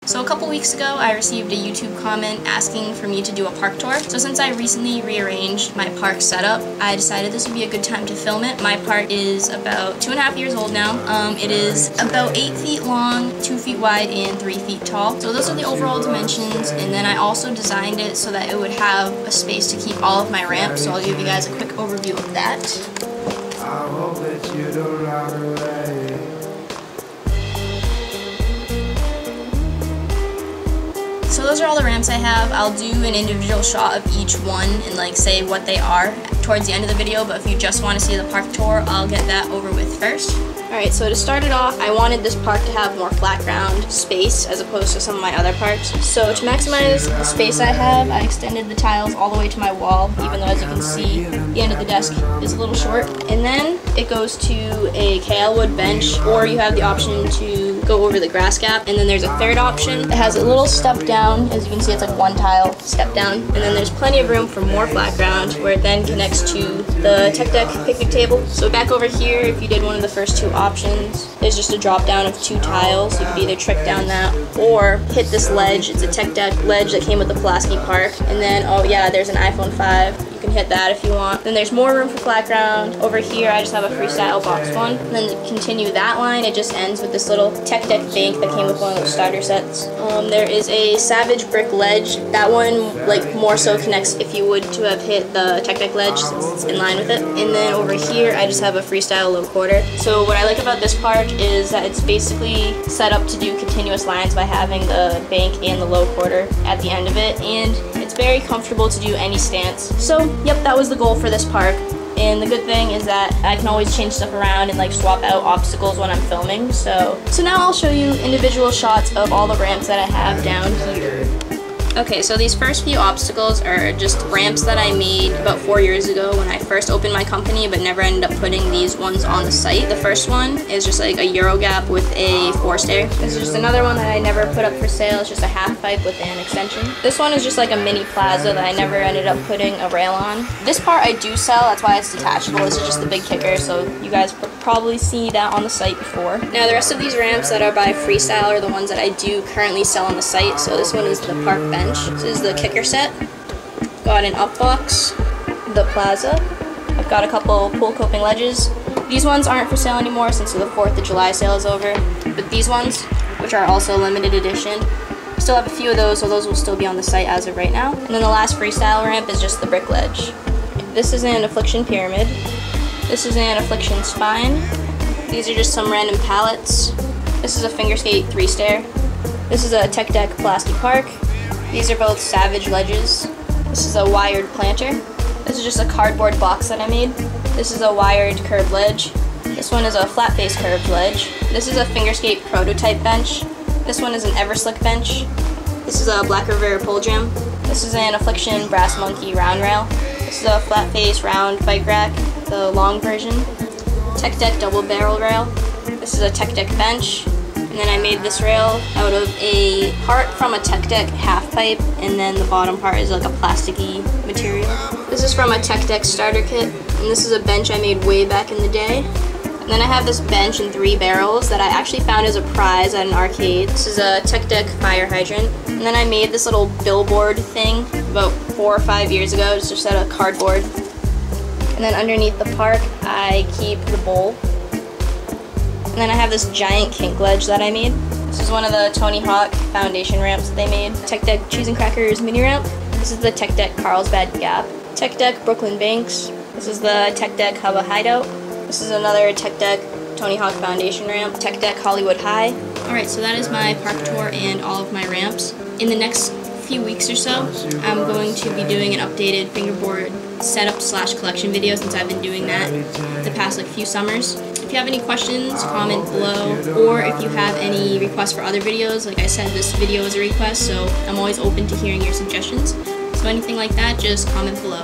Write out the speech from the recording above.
So a couple weeks ago, I received a YouTube comment asking for me to do a park tour. So since I recently rearranged my park setup, I decided this would be a good time to film it. My park is about 2.5 years old now. It is about 8 feet long, 2 feet wide, and 3 feet tall. So those are the overall dimensions, and then I also designed it so that it would have a space to keep all of my ramps. So I'll give you guys a quick overview of that. I hope that you don't run away. So those are all the ramps I have. I'll do an individual shot of each one and like say what they are towards the end of the video, but if you just want to see the park tour, I'll get that over with first. Alright, so to start it off, I wanted this park to have more flat ground space as opposed to some of my other parks. So to maximize the space I have, I extended the tiles all the way to my wall, even though as you can see, the end of the desk is a little short. And then it goes to a KL wood bench, or you have the option to go over the grass gap. And then there's a third option that has a little step down. As you can see, it's like one tile step down. And then there's plenty of room for more flat ground, where it then connects to the tech deck picnic table. So back over here, if you did one of the first two options, there's just a drop down of 2 tiles. You could either trick down that or hit this ledge. It's a tech deck ledge that came with the Pulaski Park. And then, oh yeah, there's an iPhone 5. You can hit that if you want. Then there's more room for flat ground. Over here, I just have a freestyle box one. And then to continue that line, it just ends with this little tech deck bank that came with one of those starter sets. There is a Savage brick ledge. That one, like, more so connects if you would to have hit the tech deck ledge, since it's in line with it. And then over here, I just have a freestyle low quarter. So what I like about this park is that it's basically set up to do continuous lines by having the bank and the low quarter at the end of it, and it's very comfortable to do any stance. So yep, that was the goal for this park. And the good thing is that I can always change stuff around and like swap out obstacles when I'm filming. So now I'll show you individual shots of all the ramps that I have down here. Okay, so these first few obstacles are just ramps that I made about 4 years ago when I first opened my company, but never ended up putting these ones on the site. The first one is just like a Euro gap with a 4-stair. This is just another one that I never put up for sale. It's just a half pipe with an extension. This one is just like a mini plaza that I never ended up putting a rail on. This part I do sell, that's why it's detachable. This is just the big kicker, so you guys probably see that on the site before. Now the rest of these ramps that are by Freestyle are the ones that I do currently sell on the site. So this one is the park bench. This is the kicker set. Got an up box, the plaza. I've got a couple pool coping ledges. These ones aren't for sale anymore since the 4th of July sale is over. But these ones, which are also limited edition, still have a few of those, so those will still be on the site as of right now. And then the last freestyle ramp is just the brick ledge. This is an Affliction pyramid. This is an Affliction spine. These are just some random pallets. This is a finger skate 3-stair. This is a tech deck Pulaski Park. These are both Savage ledges. This is a wired planter. This is just a cardboard box that I made. This is a wired curved ledge. This one is a flat face curved ledge. This is a fingerskate prototype bench. This one is an Everslick bench. This is a Black River pole jam. This is an Affliction brass monkey round rail. This is a flat face round bike rack, the long version. Tech deck double barrel rail. This is a tech deck bench. And then I made this rail out of a part from a tech deck half pipe, and then the bottom part is like a plasticky material. This is from a tech deck starter kit, and this is a bench I made way back in the day. And then I have this bench and 3 barrels that I actually found as a prize at an arcade. This is a tech deck fire hydrant. And then I made this little billboard thing about 4 or 5 years ago. It's just out of cardboard. And then underneath the park, I keep the bowl. And then I have this giant kink ledge that I made. This is one of the Tony Hawk foundation ramps that they made. Tech deck Cheese and Crackers mini ramp. This is the tech deck Carlsbad Gap. Tech deck Brooklyn Banks. This is the tech deck Hubba Hideout. This is another tech deck Tony Hawk foundation ramp. Tech deck Hollywood High. Alright, so that is my park tour and all of my ramps. In the next few weeks or so, I'm going to be doing an updated fingerboard setup / collection video, since I've been doing that the past like few summers. If you have any questions, comment below, or if you have any requests for other videos, like I said, this video is a request, so I'm always open to hearing your suggestions. So anything like that, just comment below.